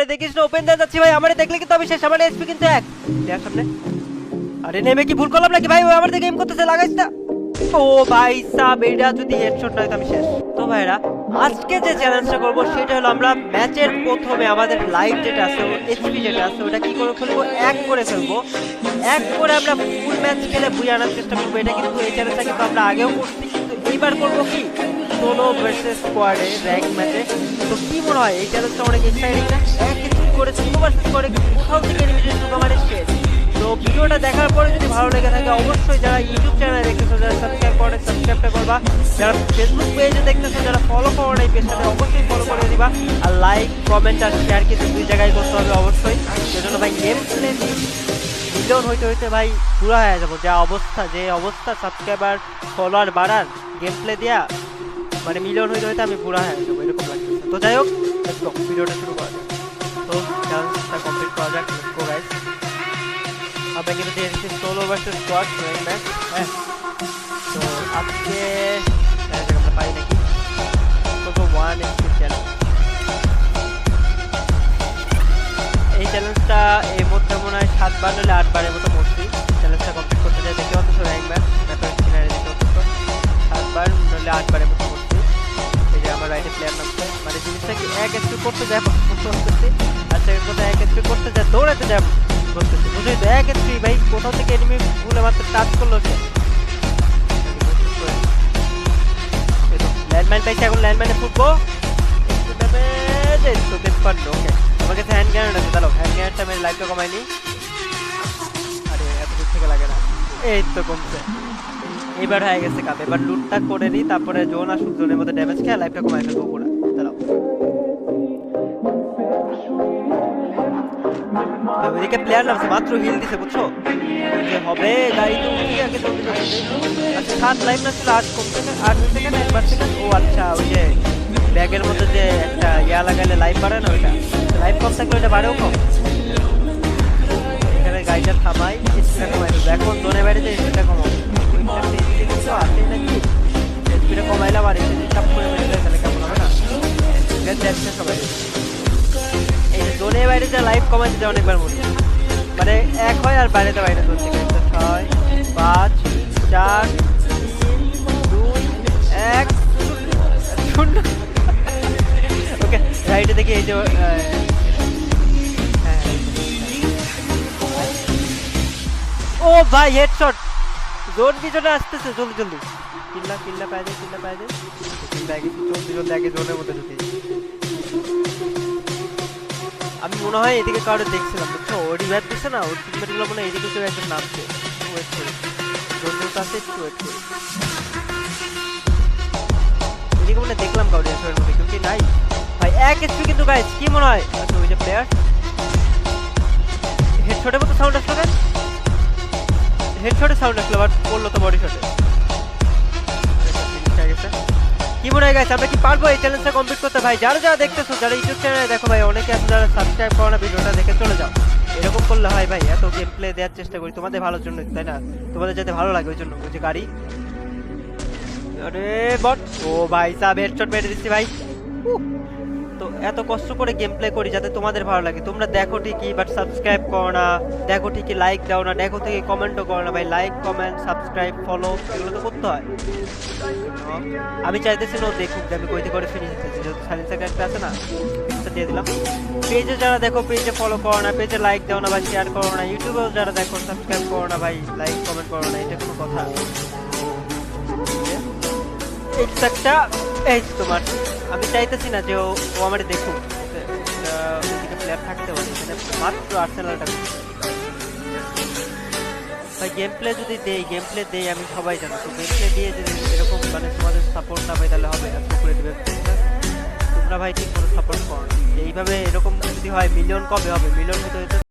আমারে দেখিস না, ওপেন দিয়ে যাচ্ছি ভাই, আমারে দেখলে কিন্তু আমি শেষ, আমার এসপি কিন্তু এক দেখ সামনে। আরে নেমে কি ভুল করলাম নাকি ভাই? ও আমার দিকে এম করতেছে, লাগাইস না। ও ভাই সাব, এটা যদি হেডশট নয় তো আমি শেষ। তো ভাইরা আজকে যে চ্যালেঞ্জটা করবো সেটা হলো আমরা ম্যাচের প্রথমে আমাদের লাইফ যেটা আছে, এইচপি যেটা আছে, ওটা কি করে ফেলবো, এক করে ফেলবো। এক করে আমরা ফুল ম্যাচ খেলে বুঝে আনার চেষ্টা করবো। এটা কিন্তু এই চ্যালেঞ্জটা কিন্তু আমরা আগেও করছি, কিন্তু এইবার করবো কি সোলো ভার্সেস স্কোয়াডে র্যাঙ্ক ম্যাচে। তো কি মনে হয় এই চ্যালেঞ্জটা অনেক এক্সাইটিং না? এক কিছু করে সোলো ভার্সেস স্কোয়াডে কোথাও থেকে এলিমিনেট শুধু আমার শেষ। তো ভিডিওটা দেখার পরে যদি ভালো লেগে থাকে অবশ্যই যারা ইউটিউব চ্যানেলে দেখতেছো, যারা সাবস্ক্রাইব করে সাবস্ক্রাইবটা করবা, যারা ফেসবুক পেজে দেখতেছো, যারা ফলো করো না এই পেজটাতে অবশ্যই ফলো করে দিবা। আর লাইক কমেন্ট আর শেয়ার কিন্তু দুই জায়গায় করতে হবে অবশ্যই। সেজন্য ভাই গেম প্লে মিলিয়ন হইতে হইতে ভাই পুরা হয়ে যাবো। যে অবস্থা সাবস্ক্রাইবার ফলোয়ার বাড়ার গেম প্লে দিয়া মানে মিলিয়ন হইতে হইতে আমি পুরা হয়ে যাবো এরকম লাগতেছে। তো যাই হোক, লেটস গো, ভিডিওটা শুরু করা যাক। তো চ্যালেঞ্জটা কমপ্লিট করা যাক, লেটস গো গাইস। আমরা কিন্তু দিয়ে দিচ্ছি solo versus squad rank match. হ্যাঁ, তো আজকে আমরা পাই নাকি করবো 1 চ্যালেঞ্জ। এই চ্যালেঞ্জটা এর মধ্যে মনে হয় 7 বার নইলে 8 বারের মতো মরছি চ্যালেঞ্জটা কমপ্লিট করতে যাই। দেখতে পাচ্ছ র্যাঙ্ক ম্যাচ ম্যাপের কিনারে দেখতে পাচ্ছ 7 বার নইলে 8 বারের মতো মরছি। এই যে আমার রাইটে প্লেয়ার নামছে, মানে জিনিসটা কি এক এসপি করতে যায় করতেছি, আর সেকেন্ড কথা এক এসপি করতে যায় দৌড়াতে যায় করতেছি, বুঝলি তো? এক এসপি ভাই কোথাও থেকে এনিমি ভুলে মাত্র টাচ করলো সে। ল্যান্ডমাইন পাইছি, এখন ল্যান্ডমাইনে ফুটবো। ওকে, আমার কাছে হ্যান্ড গ্রেনেড আছে, দাঁড়াও হ্যান্ড গ্রেনেডটা মেরে লাইটটা কমাইনি। আরে এত দূর থেকে লাগে না, এই তো কমছে। এইবার হয়ে গেছে কাপ, এবার লুটটা করে নিই, তারপরে জোন আসুক, জোনের মধ্যে ড্যামেজ খেয়ে লাইফটা কমাই ফেলবো পুরো। দাঁড়াও, ওইদিকে প্লেয়ার নামছে, মাত্র হিল দিছে, বুঝছো? যে হবে গাড়ি তো উঠি আগে জলদি জলদি। আচ্ছা 7 লাইফ না ছিল, 8 কম সেকেন্ড, 8 সেকেন্ড, 1 সেকেন্ড। ও আচ্ছা, ওই যে ব্যাগের মধ্যে যে একটা ইয়া লাগালে লাইফ বাড়ে না, ওইটা লাইফ কম থাকলে ওইটা বাড়েও কম। এখানে গাড়িটা থামাই, স্পিডটা কমাই দেবো। এখন জোনে বাইরে যে স্পিডটা কমাবো, কিন্তু আসে নাকি স্পিডটা কমাইলাম আর এসে চাপ করে বেড়ে যায়, তাহলে কেমন হবে না? যাচ্ছে সবাই এই জোনের বাইরে যা লাইফ কমাই দিতে অনেকবার মরি, মানে এক হয় আর বাইরেতে বাইরে চলছে। 6 5 4 3 2 1 0। ওকে, রাইটে দেখি এই যে ও ভাই হেডশট, জোন পিছনে আসতেছে, জলদি জলদি কিল্লা পাই যায়, কিল্লা পাই যায়, জলদি জলদি আগে জোনের মধ্যে ঢুকে। আমি মনে হয় এদিকে কারো দেখছিলাম, বুঝছো? ও রিভাইভ দিচ্ছে না, ওর টিমমেটগুলো মনে হয় এদিকে কেউ একজন নামছে। ওয়েট করি, জোনের কাছে একটু ওয়েট করি। এদিকে মনে দেখলাম কারো রিভাইভের মধ্যে, কেউ কি নাই ভাই? এক এসপি কিন্তু গাইস, কি মনে হয়? আচ্ছা ওই যে প্লেয়ার হেডশটের মতো সাউন্ড আসলো কেন? হেডশটের সাউন্ড আসলো, বাট পড়লো তো বডি শটে। কি মনে হয় গাইস, আমরা কি পারবো এই চ্যালেঞ্জটা কমপ্লিট করতে? ভাই যারা যারা দেখতেছো, যারা ইউটিউব চ্যানেলে দেখো ভাই, অনেকে আছে যারা সাবস্ক্রাইব করো না, ভিডিওটা দেখে চলে যাও। এরকম করলে হয় ভাই, এত গেম প্লে দেওয়ার চেষ্টা করি তোমাদের ভালোর জন্য, তাই না? তোমাদের যাতে ভালো লাগে ওই জন্য। ওই যে গাড়ি, আরে বট, ও ভাই সাব হেডশট মেরে দিচ্ছি ভাই। তো এত কষ্ট করে গেম প্লে করি যাতে তোমাদের ভালো লাগে। তোমরা দেখো ঠিকই, বাট সাবস্ক্রাইব করো না, দেখো ঠিকই লাইক দাও না, দেখো ঠিকই কমেন্টও করো না ভাই। লাইক কমেন্ট সাবস্ক্রাইব ফলো এগুলো তো করতে হয়। আমি চাইতেছি না ও দেখুক যে আমি কইতে করে ফিনিশ দিতেছি, যেহেতু সাইলেন্সার একটা আছে না, ফিনিশটা দিয়ে দিলাম। পেজে যারা দেখো পেজে ফলো করো না, পেজে লাইক দাও না বা শেয়ার করো না, ইউটিউবেও যারা দেখো সাবস্ক্রাইব করো না ভাই, লাইক কমেন্ট করো না, এটা কোনো কথা? একটা এই তোমার, আমি চাইতেছি না যে ও আমার দেখুক, ওইদিকে প্লেয়ার থাকতে পারে, এখানে মাত্র আর্সেনালটা ভাই। গেম প্লে যদি গেম প্লে দেই আমি সবাই জানো, তো গেম প্লে দিয়ে যদি এরকম মানে তোমাদের সাপোর্ট না পাই তাহলে হবে না। করে দেবে তোমরা ভাই, ঠিক করে সাপোর্ট করো। এইভাবে এরকম যদি হয় মিলিয়ন কবে হবে? মিলিয়ন হতে হতে